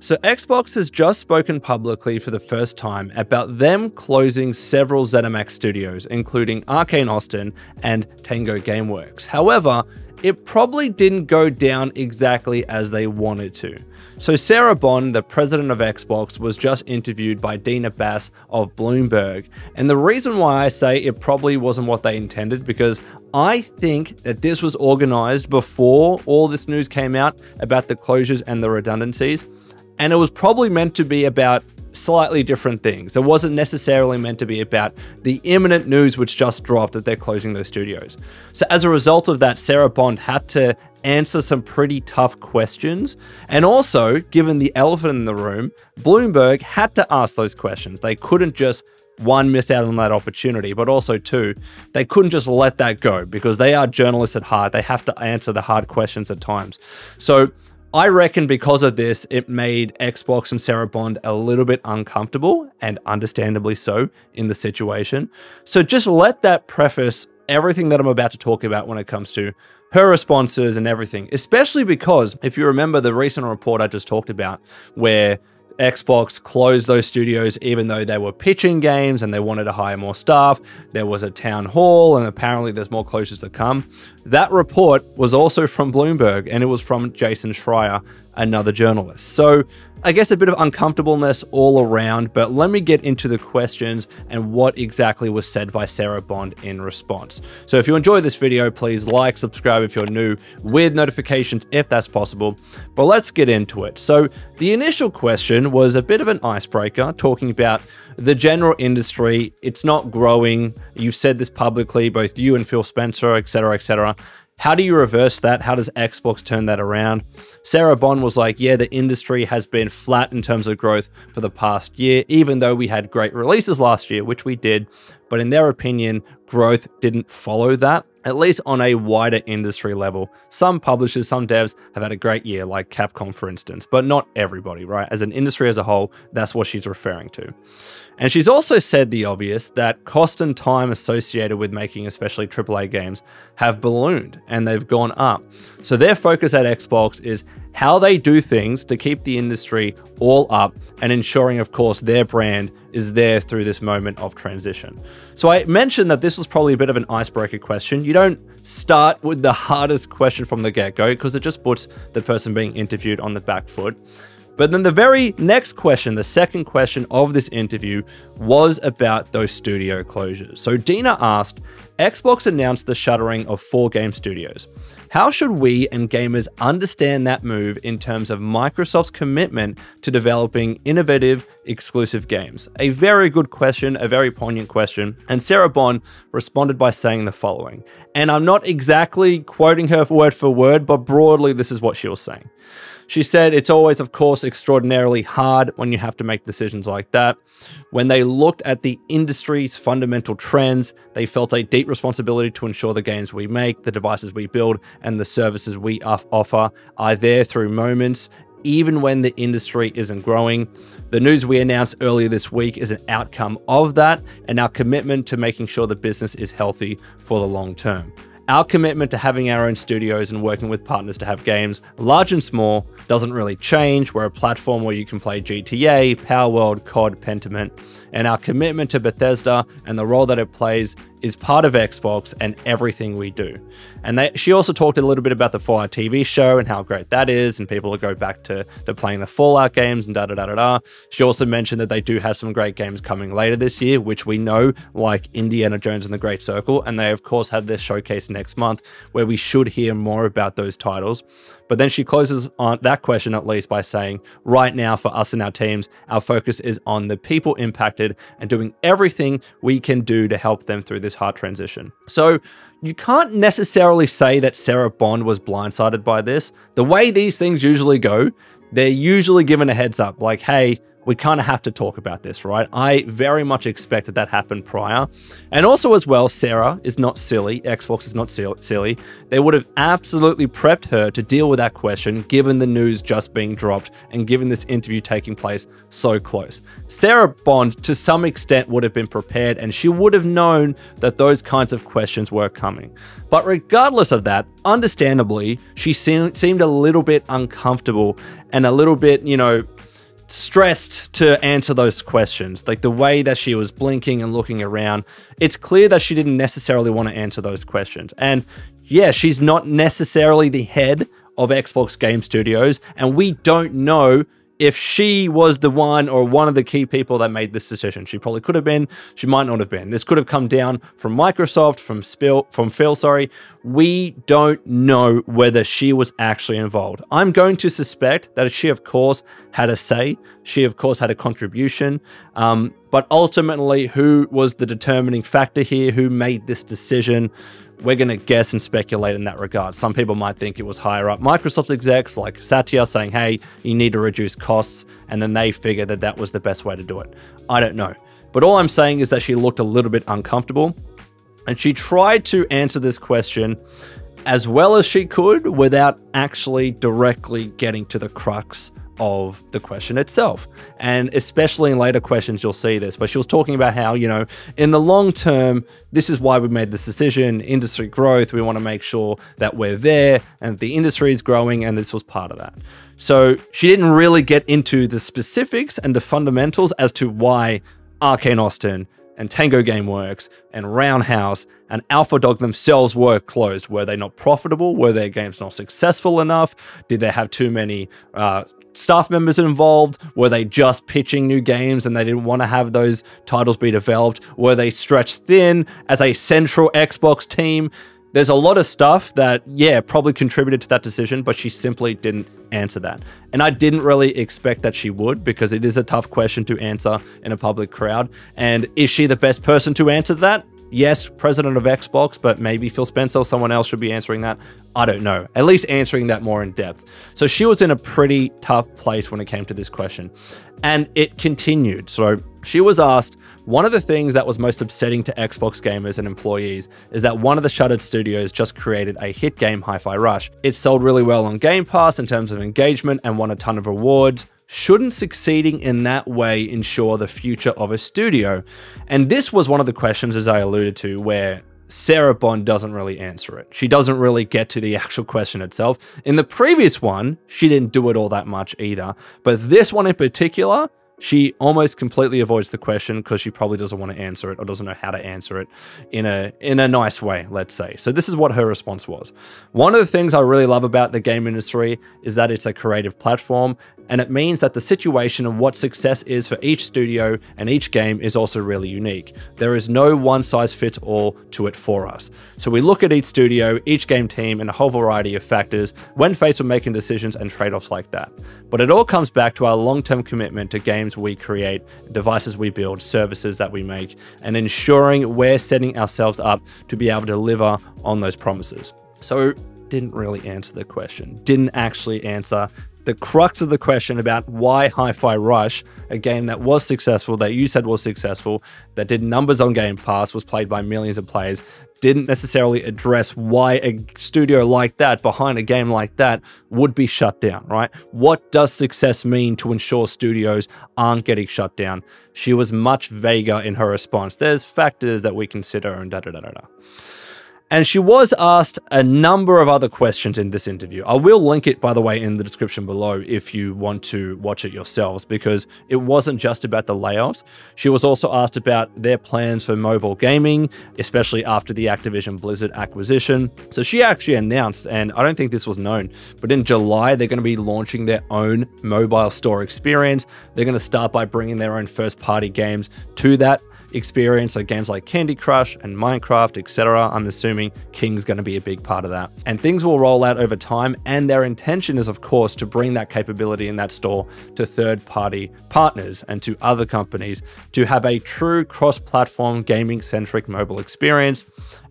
So Xbox has just spoken publicly for the first time about them closing several Zenimax studios, including Arkane Austin and Tango Gameworks. However, it probably didn't go down exactly as they wanted to. So Sarah Bond, the president of Xbox, was just interviewed by Dina Bass of Bloomberg. And the reason why I say it probably wasn't what they intended, because I think that this was organized before all this news came out about the closures and the redundancies. And it was probably meant to be about slightly different things. It wasn't necessarily meant to be about the imminent news which just dropped that they're closing those studios. So as a result of that, Sarah Bond had to answer some pretty tough questions. And also, given the elephant in the room, Bloomberg had to ask those questions. They couldn't just, one, miss out on that opportunity, but also two, they couldn't just let that go because they are journalists at heart. They have to answer the hard questions at times. So I reckon because of this, it made Xbox and Sarah Bond a little bit uncomfortable, and understandably so, in the situation. So just let that preface everything that I'm about to talk about when it comes to her responses and everything, especially because if you remember the recent report I just talked about where Xbox closed those studios even though they were pitching games and they wanted to hire more staff. There was a town hall and apparently there's more closures to come. That report was also from Bloomberg and it was from Jason Schreier, another journalist. So I guess a bit of uncomfortableness all around, but let me get into the questions and what exactly was said by Sarah Bond in response. So if you enjoyed this video, please like, subscribe if you're new, with notifications if that's possible. But let's get into it. So the initial question was a bit of an icebreaker, talking about the general industry. It's not growing. You've said this publicly, both you and Phil Spencer, etc., etc. How do you reverse that? How does Xbox turn that around? Sarah Bond was like, yeah, the industry has been flat in terms of growth for the past year, even though we had great releases last year, which we did. But in their opinion, growth didn't follow that, at least on a wider industry level. Some publishers, some devs have had a great year, like Capcom, for instance, but not everybody, right? As an industry as a whole, that's what she's referring to. And she's also said the obvious, that cost and time associated with making especially AAA games have ballooned and they've gone up. So their focus at Xbox is how they do things to keep the industry all up and ensuring, of course, their brand is there through this moment of transition. So I mentioned that this was probably a bit of an icebreaker question. You don't start with the hardest question from the get-go because it just puts the person being interviewed on the back foot. But then the very next question, the second question of this interview, was about those studio closures. So Dina asked, Xbox announced the shuttering of 4 game studios. How should we and gamers understand that move in terms of Microsoft's commitment to developing innovative, exclusive games? A very good question, a very poignant question. And Sarah Bond responded by saying the following. And I'm not exactly quoting her word for word, but broadly this is what she was saying. She said, it's always, of course, extraordinarily hard when you have to make decisions like that. When they looked at the industry's fundamental trends, they felt a deep responsibility to ensure the games we make, the devices we build, and the services we offer are there through moments, even when the industry isn't growing. The news we announced earlier this week is an outcome of that and our commitment to making sure the business is healthy for the long term. Our commitment to having our own studios and working with partners to have games, large and small, doesn't really change. We're a platform where you can play GTA, Power World, COD, Pentiment, and our commitment to Bethesda and the role that it plays is part of Xbox and everything we do. And she also talked a little bit about the Fallout TV show and how great that is, and people will go back to playing the Fallout games and da-da-da-da-da. She also mentioned that they do have some great games coming later this year, which we know, like Indiana Jones and the Great Circle, and they of course have their showcase next month, where we should hear more about those titles. But then she closes on that question at least by saying, right now for us and our teams, our focus is on the people impacted and doing everything we can do to help them through this hard transition. So you can't necessarily say that Sarah Bond was blindsided by this. The way these things usually go, they're usually given a heads up, like, hey, we kind of have to talk about this, right? I very much expected that happened prior. And also as well, Sarah is not silly. Xbox is not silly. They would have absolutely prepped her to deal with that question, given the news just being dropped and given this interview taking place so close. Sarah Bond, to some extent, would have been prepared and she would have known that those kinds of questions were coming. But regardless of that, understandably, she seemed a little bit uncomfortable and a little bit, stressed to answer those questions. Like the way that she was blinking and looking around, it's clear that she didn't necessarily want to answer those questions. And yeah, she's not necessarily the head of Xbox Game Studios, and we don't know if she was the one or one of the key people that made this decision. She probably could have been, she might not have been. This could have come down from Microsoft, from Phil, sorry. We don't know whether she was actually involved. I'm going to suspect that she, of course, had a say. She, of course, had a contribution. But ultimately, who was the determining factor here? Who made this decision? We're going to guess and speculate in that regard. Some people might think it was higher up Microsoft execs like Satya saying, hey, you need to reduce costs. And then they figured that that was the best way to do it. I don't know. But all I'm saying is that she looked a little bit uncomfortable. And she tried to answer this question as well as she could without actually directly getting to the crux of the question itself. And especially in later questions, you'll see this, but she was talking about how, you know, in the long term, this is why we made this decision, industry growth, we want to make sure that we're there and the industry is growing, and this was part of that. So she didn't really get into the specifics and the fundamentals as to why Arkane Austin and Tango Gameworks and Roundhouse and AlphaDog themselves were closed. Were they not profitable? Were their games not successful enough? Did they have too many staff members involved? Were they just pitching new games and they didn't want to have those titles be developed? Were they stretched thin as a central Xbox team? There's a lot of stuff that, yeah, probably contributed to that decision, but she simply didn't answer that. And I didn't really expect that she would, because it is a tough question to answer in a public crowd. And is she the best person to answer that? Yes, president of Xbox, but maybe Phil Spencer or someone else should be answering that. I don't know. At least answering that more in depth. So she was in a pretty tough place when it came to this question. And it continued. So she was asked, one of the things that was most upsetting to Xbox gamers and employees is that one of the shuttered studios just created a hit game, HiFi Rush. It sold really well on Game Pass in terms of engagement and won a ton of awards. Shouldn't succeeding in that way ensure the future of a studio? And this was one of the questions, as I alluded to, where Sarah Bond doesn't really answer it. She doesn't really get to the actual question itself. In the previous one, she didn't do it all that much either. But this one in particular, she almost completely avoids the question because she probably doesn't want to answer it or doesn't know how to answer it in a nice way, let's say. So this is what her response was. One of the things I really love about the game industry is that it's a creative platform, and it means that the situation of what success is for each studio and each game is also really unique. There is no one-size-fits-all to it for us. So we look at each studio, each game team, and a whole variety of factors when faced with making decisions and trade-offs like that. But it all comes back to our long-term commitment to games we create, devices we build, services that we make, and ensuring we're setting ourselves up to be able to deliver on those promises. So didn't really answer the question, didn't actually answer the crux of the question about why HiFi Rush, a game that was successful, that you said was successful, that did numbers on Game Pass, was played by millions of players, didn't necessarily address why a studio like that, behind a game like that, would be shut down, right? What does success mean to ensure studios aren't getting shut down? She was much vaguer in her response. There's factors that we consider and da-da-da-da-da. And she was asked a number of other questions in this interview. I will link it, by the way, in the description below if you want to watch it yourselves, because it wasn't just about the layoffs. She was also asked about their plans for mobile gaming, especially after the Activision Blizzard acquisition. So she actually announced, and I don't think this was known, but in July, they're going to be launching their own mobile store experience. They're going to start by bringing their own first-party games to that experience, so games like Candy Crush and Minecraft, etc. I'm assuming King's going to be a big part of that. And things will roll out over time, and their intention is, of course, to bring that capability in that store to third-party partners and to other companies to have a true cross-platform gaming-centric mobile experience.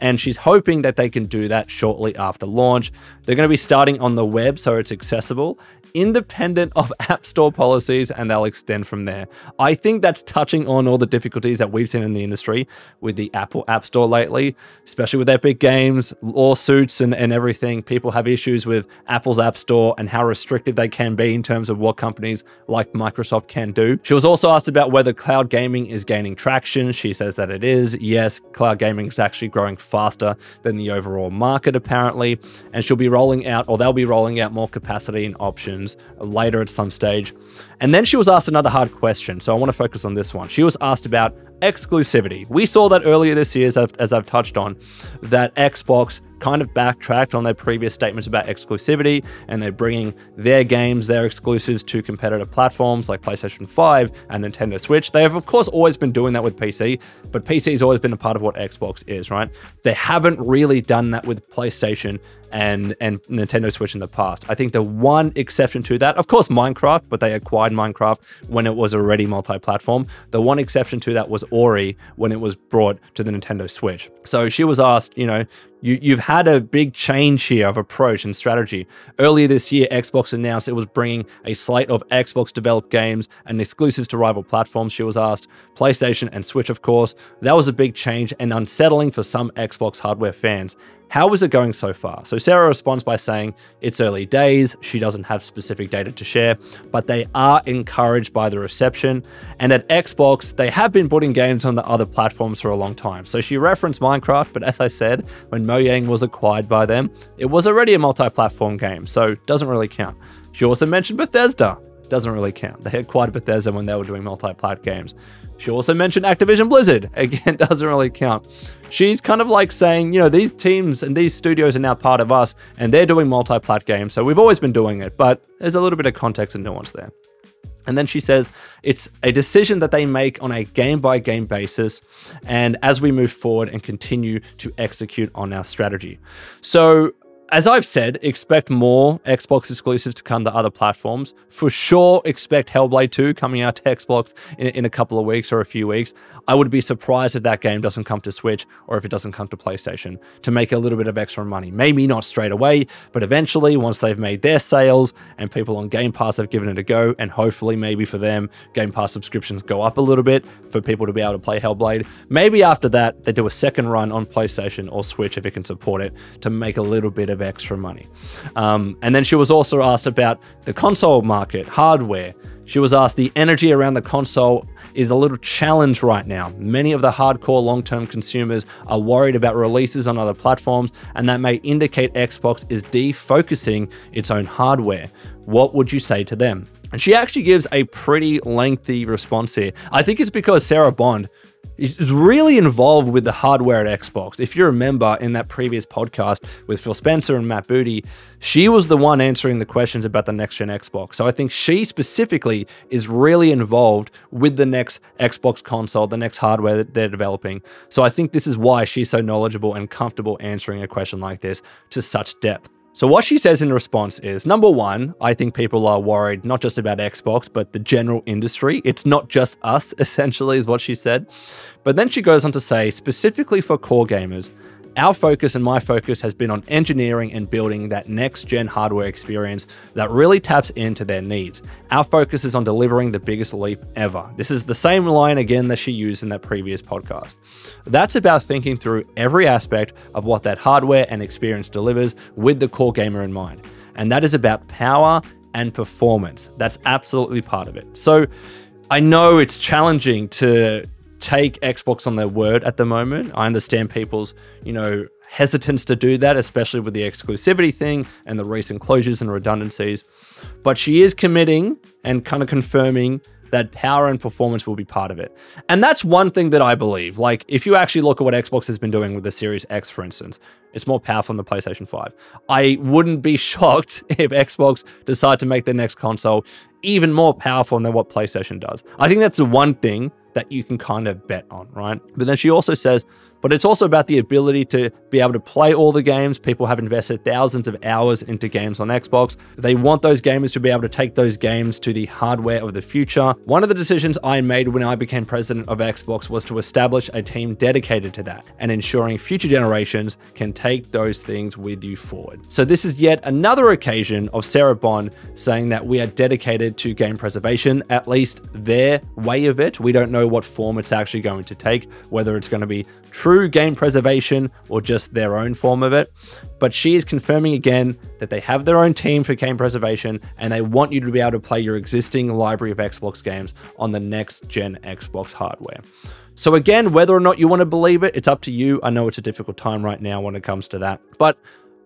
And she's hoping that they can do that shortly after launch. They're going to be starting on the web, so it's accessible, independent of App Store policies, and they'll extend from there. I think that's touching on all the difficulties that we've seen in the industry with the Apple App Store lately, especially with Epic Games, lawsuits and everything. People have issues with Apple's App Store and how restrictive they can be in terms of what companies like Microsoft can do. She was also asked about whether cloud gaming is gaining traction. She says that it is. Yes, cloud gaming is actually growing faster than the overall market, apparently, and she'll be rolling out, or they'll be rolling out more capacity and options games later at some stage. And then she was asked another hard question, so I want to focus on this one. She was asked about exclusivity. We saw that earlier this year, as I've touched on, that Xbox kind of backtracked on their previous statements about exclusivity, and they're bringing their games, their exclusives, to competitive platforms like PlayStation 5 and Nintendo Switch. They have, of course, always been doing that with PC, but PC has always been a part of what Xbox is, right? They haven't really done that with PlayStation and Nintendo Switch in the past. I think the one exception to that, of course, Minecraft, but they acquired Minecraft when it was already multi-platform. The one exception to that was Ori when it was brought to the Nintendo Switch. So she was asked, you know, you've had a big change here of approach and strategy. Earlier this year, Xbox announced it was bringing a slate of Xbox-developed games and exclusives to rival platforms. She was asked PlayStation and Switch, of course. That was a big change and unsettling for some Xbox hardware fans. How is it going so far? So Sarah responds by saying it's early days. She doesn't have specific data to share, but they are encouraged by the reception. And at Xbox, they have been putting games on the other platforms for a long time. So she referenced Minecraft, but as I said, when Mojang was acquired by them, it was already a multi-platform game, so it doesn't really count. She also mentioned Bethesda. Doesn't really count. They acquired Bethesda when they were doing multi-plat games. She also mentioned Activision Blizzard. Again, doesn't really count. She's kind of like saying, you know, these teams and these studios are now part of us, and they're doing multi-plat games, so we've always been doing it, but there's a little bit of context and nuance there. And then she says it's a decision that they make on a game-by-game basis, and as we move forward and continue to execute on our strategy. So, as I've said, expect more Xbox exclusives to come to other platforms. For sure, expect Hellblade 2 coming out to Xbox in a couple of weeks or a few weeks. I would be surprised if that game doesn't come to Switch or if it doesn't come to PlayStation to make a little bit of extra money. Maybe not straight away, but eventually, once they've made their sales and people on Game Pass have given it a go, and hopefully maybe for them, Game Pass subscriptions go up a little bit for people to be able to play Hellblade. Maybe after that, they do a second run on PlayStation or Switch if it can support it to make a little bit of extra money. And then she was also asked about the console market, hardware. She was asked the energy around the console is a little challenged right now. Many of the hardcore long-term consumers are worried about releases on other platforms, and that may indicate Xbox is defocusing its own hardware. What would you say to them? And she actually gives a pretty lengthy response here. I think it's because Sarah Bond is really involved with the hardware at Xbox. If you remember in that previous podcast with Phil Spencer and Matt Booty, she was the one answering the questions about the next-gen Xbox. So I think she specifically is really involved with the next Xbox console, the next hardware that they're developing. So I think this is why she's so knowledgeable and comfortable answering a question like this to such depth. So what she says in response is, number one, I think people are worried not just about Xbox, but the general industry. It's not just us, essentially, is what she said. But then she goes on to say, specifically for core gamers, our focus and my focus has been on engineering and building that next-gen hardware experience that really taps into their needs. Our focus is on delivering the biggest leap ever. This is the same line again that she used in that previous podcast. That's about thinking through every aspect of what that hardware and experience delivers with the core gamer in mind. And that is about power and performance. That's absolutely part of it. So I know it's challenging to take Xbox on their word at the moment. I understand people's, hesitance to do that, especially with the exclusivity thing and the recent closures and redundancies. But she is committing and kind of confirming that power and performance will be part of it. And that's one thing that I believe. Like, if you actually look at what Xbox has been doing with the Series X, for instance, it's more powerful than the PlayStation 5. I wouldn't be shocked if Xbox decide to make their next console even more powerful than what PlayStation does. I think that's the one thing that you can kind of bet on, right? But then she also says, but it's also about the ability to be able to play all the games. People have invested thousands of hours into games on Xbox. They want those gamers to be able to take those games to the hardware of the future. One of the decisions I made when I became president of Xbox was to establish a team dedicated to that and ensuring future generations can take those things with you forward. So this is yet another occasion of Sarah Bond saying that we are dedicated to game preservation, at least their way of it. We don't know what form it's actually going to take, whether it's going to be true game preservation or just their own form of it. But she is confirming again that they have their own team for game preservation and they want you to be able to play your existing library of Xbox games on the next gen Xbox hardware. So again, whether or not you want to believe it, it's up to you. I know it's a difficult time right now when it comes to that, but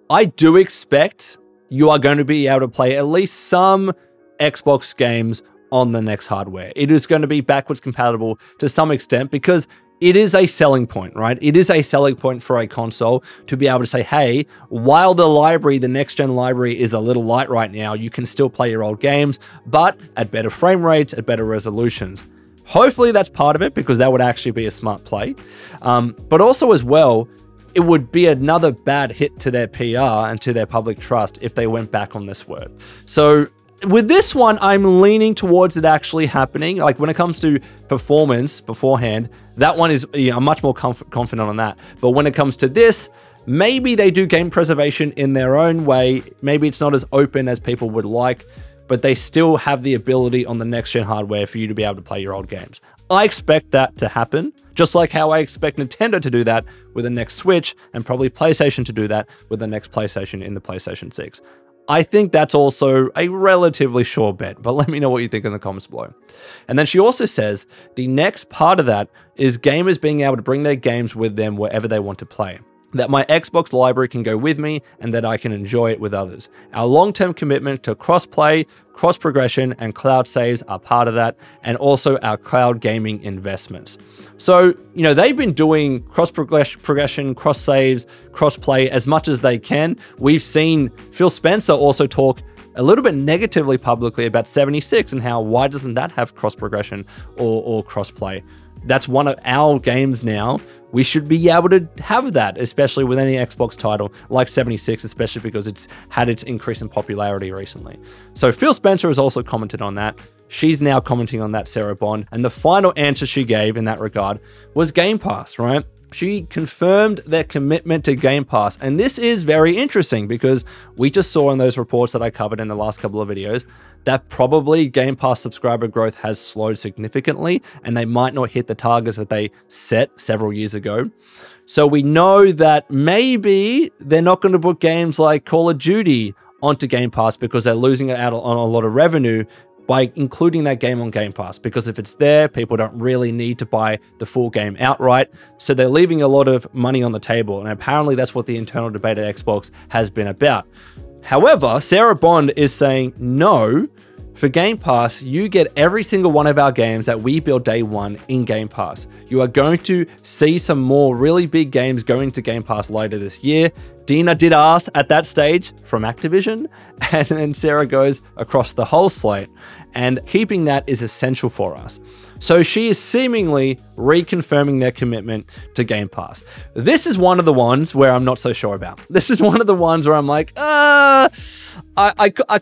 I do expect you are going to be able to play at least some Xbox games on the next hardware. It is going to be backwards compatible to some extent because it is a selling point, right? It is a selling point for a console to be able to say, hey, while the library, the next-gen library is a little light right now, you can still play your old games, but at better frame rates, at better resolutions. Hopefully that's part of it because that would actually be a smart play. But also as well, it would be another bad hit to their PR and to their public trust if they went back on this word. So with this one, I'm leaning towards it actually happening. Like when it comes to performance beforehand, that one is, I'm much more confident on that. But when it comes to this, maybe they do game preservation in their own way. Maybe it's not as open as people would like, but they still have the ability on the next-gen hardware for you to be able to play your old games. I expect that to happen, just like how I expect Nintendo to do that with the next Switch, and probably PlayStation to do that with the next PlayStation in the PlayStation 6. I think that's also a relatively sure bet, but let me know what you think in the comments below. And then she also says the next part of that is gamers being able to bring their games with them wherever they want to play. That my Xbox library can go with me and that I can enjoy it with others. Our long-term commitment to cross-play, cross-progression, and cloud saves are part of that, and also our cloud gaming investments. So, they've been doing cross-progression, cross-saves, cross-play as much as they can. We've seen Phil Spencer also talk a little bit negatively publicly about 76 and how, why doesn't that have cross-progression or cross-play? That's one of our games now. We should be able to have that, especially with any Xbox title like 76, especially because it's had its increase in popularity recently. So Phil Spencer has also commented on that. She's now commenting on that, Sarah Bond. And the final answer she gave in that regard was Game Pass, right? She confirmed their commitment to Game Pass. And this is very interesting because we just saw in those reports that I covered in the last couple of videos that probably Game Pass subscriber growth has slowed significantly and they might not hit the targets that they set several years ago. So we know that maybe they're not going to put games like Call of Duty onto Game Pass because they're losing out on a lot of revenue by including that game on Game Pass, because if it's there, people don't really need to buy the full game outright. So they're leaving a lot of money on the table. And apparently that's what the internal debate at Xbox has been about. However, Sarah Bond is saying, no, for Game Pass, you get every single one of our games that we build day one in Game Pass. You are going to see some more really big games going to Game Pass later this year. Dina did ask at that stage from Activision, and then Sarah goes across the whole slate, and keeping that is essential for us. So she is seemingly reconfirming their commitment to Game Pass. This is one of the ones where I'm not so sure about. This is one of the ones where I'm like, I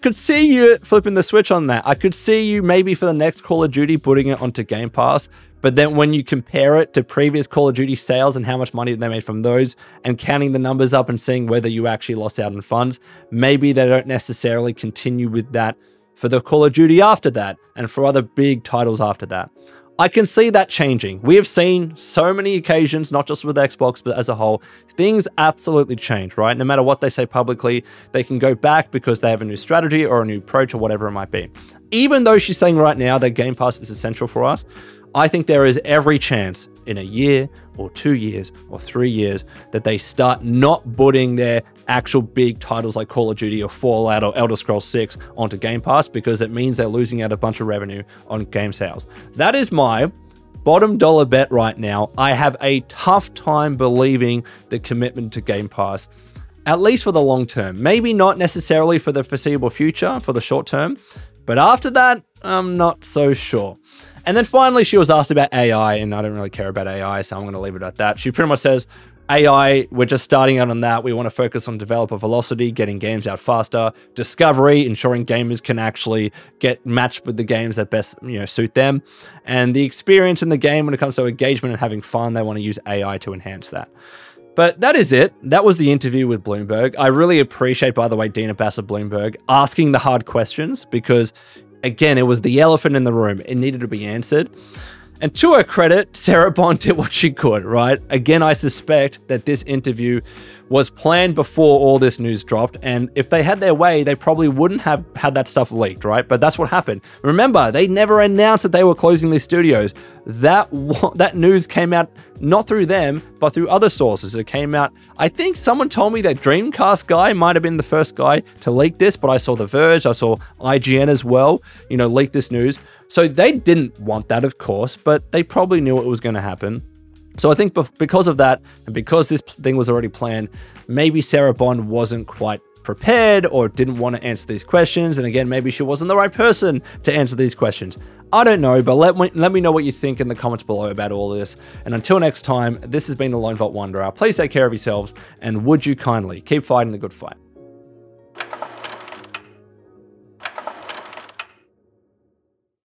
could see you flipping the switch on that. I could see you maybe for the next Call of Duty putting it onto Game Pass. But then when you compare it to previous Call of Duty sales and how much money they made from those and counting the numbers up and seeing whether you actually lost out on funds, maybe they don't necessarily continue with that for the Call of Duty after that and for other big titles after that. I can see that changing. We have seen so many occasions, not just with Xbox, but as a whole, things absolutely change, right? No matter what they say publicly, they can go back because they have a new strategy or a new approach or whatever it might be. Even though she's saying right now that Game Pass is essential for us, I think there is every chance in a year or 2 years or 3 years that they start not putting their actual big titles like Call of Duty or Fallout or Elder Scrolls 6 onto Game Pass, because it means they're losing out a bunch of revenue on game sales. That is my bottom dollar bet right now. I have a tough time believing the commitment to Game Pass, at least for the long term. Maybe not necessarily for the foreseeable future, for the short term, but after that, I'm not so sure. And then finally, she was asked about AI, and I don't really care about AI, so I'm going to leave it at that. She pretty much says, AI, we're just starting out on that. We want to focus on developer velocity, getting games out faster, discovery, ensuring gamers can actually get matched with the games that best suit them, and the experience in the game when it comes to engagement and having fun. They want to use AI to enhance that. But that is it. That was the interview with Bloomberg. I really appreciate, by the way, Dina Bassett-Bloomberg asking the hard questions because, again, it was the elephant in the room. It needed to be answered. And to her credit, Sarah Bond did what she could, right? Again, I suspect that this interview was planned before all this news dropped, and if they had their way, they probably wouldn't have had that stuff leaked, right? But that's what happened. Remember, they never announced that they were closing these studios. That news came out not through them, but through other sources. It came out, I think someone told me that Dreamcast guy might have been the first guy to leak this, but I saw The Verge, I saw IGN as well, leak this news. So they didn't want that, of course, but they probably knew it was going to happen. So I think because of that, and because this thing was already planned, maybe Sarah Bond wasn't quite prepared or didn't want to answer these questions. And again, maybe she wasn't the right person to answer these questions. I don't know, but let me know what you think in the comments below about all this. And until next time, this has been the Lone Vault Wanderer. Please take care of yourselves, and would you kindly keep fighting the good fight.